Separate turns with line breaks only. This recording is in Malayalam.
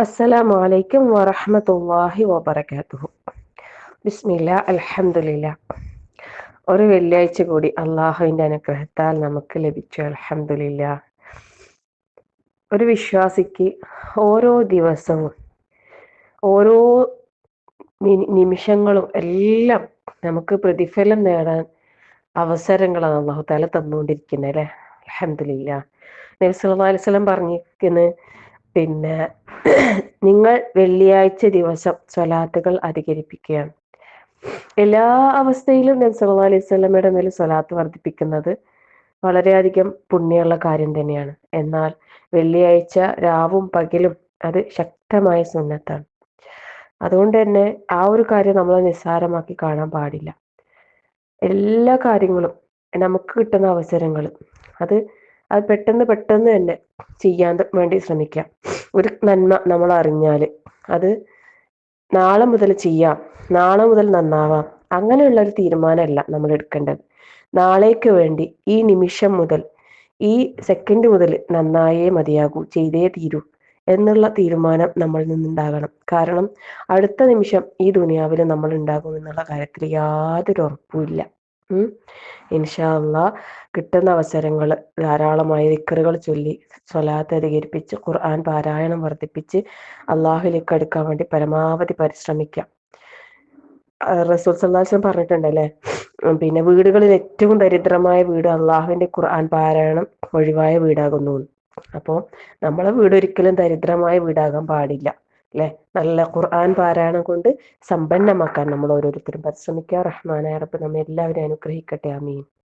അസ്സലാമു അലൈക്കും വറഹ്മത്തുള്ളാഹി വബറകാതുഹു. ബിസ്മില്ലാ അൽഹംദുലില്ലാ. ഒരു വെള്ളിയാഴ്ച കൂടി അള്ളാഹുവിൻ്റെ അനുഗ്രഹത്താൽ നമുക്ക് ലഭിച്ചു. അൽഹംദുലില്ലാ. ഒരു വിശ്വാസിക്ക് ഓരോ ദിവസവും ഓരോ നിമിഷങ്ങളും എല്ലാം നമുക്ക് പ്രതിഫലം നേടാൻ അവസരങ്ങളാണ് അള്ളാഹു തആല തന്നുകൊണ്ടിരിക്കുന്നത് അല്ലേ. അൽഹംദുലില്ലാ. നബി സല്ലല്ലാഹു അലൈഹി വസല്ലം പറഞ്ഞിരിക്കുന്നത് പിന്നെ നിങ്ങൾ വെള്ളിയാഴ്ച ദിവസം സ്വലാത്തുകൾ അധികരിപ്പിക്കുകയാണ്. എല്ലാ അവസ്ഥയിലും നബി സല്ലല്ലാഹു അലൈഹി വസല്ലമയുടെ മേൽ സ്വലാത്ത് വർദ്ധിപ്പിക്കുന്നത് വളരെയധികം പുണ്യമുള്ള കാര്യം തന്നെയാണ്. എന്നാൽ വെള്ളിയാഴ്ച രാവും പകലും അത് ശക്തമായ സുന്നത്താണ്. അതുകൊണ്ട് തന്നെ ആ ഒരു കാര്യം നമ്മൾ നിസ്സാരമാക്കി കാണാൻ പാടില്ല. എല്ലാ കാര്യങ്ങളും നമുക്ക് കിട്ടുന്ന അവസരങ്ങൾ അത് അത് പെട്ടെന്ന് പെട്ടെന്ന് തന്നെ ചെയ്യാൻ വേണ്ടി ശ്രമിക്കാം. ഒരു നന്മ നമ്മൾ അറിഞ്ഞാൽ അത് നാളെ മുതൽ ചെയ്യാം, നാളെ മുതൽ നന്നാവാം, അങ്ങനെയുള്ള ഒരു തീരുമാനമല്ല നമ്മൾ എടുക്കേണ്ടത്. നാളേക്ക് വേണ്ടി ഈ നിമിഷം മുതൽ, ഈ സെക്കൻഡ് മുതൽ നന്നായേ മതിയാകൂ, ചെയ്തേ തീരൂ എന്നുള്ള തീരുമാനം നമ്മളിൽ നിന്നുണ്ടാകണം. കാരണം അടുത്ത നിമിഷം ഈ ദുനിയാവിൽ നമ്മൾ ഉണ്ടാകും എന്നുള്ള കാര്യത്തിൽ യാതൊരു ഉറപ്പുമില്ല. ഇൻഷാ അള്ളാഹ് കിട്ടുന്ന അവസരങ്ങൾ ധാരാളമായി ദിക്റുകൾ ചൊല്ലി സ്വലാത്ത് അധികരിപ്പിച്ച് ഖുർആൻ പാരായണം വർദ്ധിപ്പിച്ച് അള്ളാഹുലേക്ക് അടുക്കാൻ വേണ്ടി പരമാവധി പരിശ്രമിക്കാം. റസൂൽ സല്ലല്ലാഹു അലൈഹി വസല്ലം പറഞ്ഞിട്ടുണ്ടല്ലേ, പിന്നെ വീടുകളിൽ ഏറ്റവും ദരിദ്രമായ വീട് അള്ളാഹുവിന്റെ ഖുർആൻ പാരായണം ഒഴിവായ വീടാകുന്നു. അപ്പോൾ നമ്മളെ വീട് ഒരിക്കലും ദരിദ്രമായ വീടാകാൻ പാടില്ല അല്ലെ. നല്ല ഖുർആൻ പാരായണം കൊണ്ട് സമ്പന്നമാക്കാൻ നമ്മൾ ഓരോരുത്തരും പരിശ്രമിക്കുക. റഹ്മാനായ റബ്ബ് നമ്മെ എല്ലാവരെയും അനുഗ്രഹിക്കട്ടെ. ആമീൻ.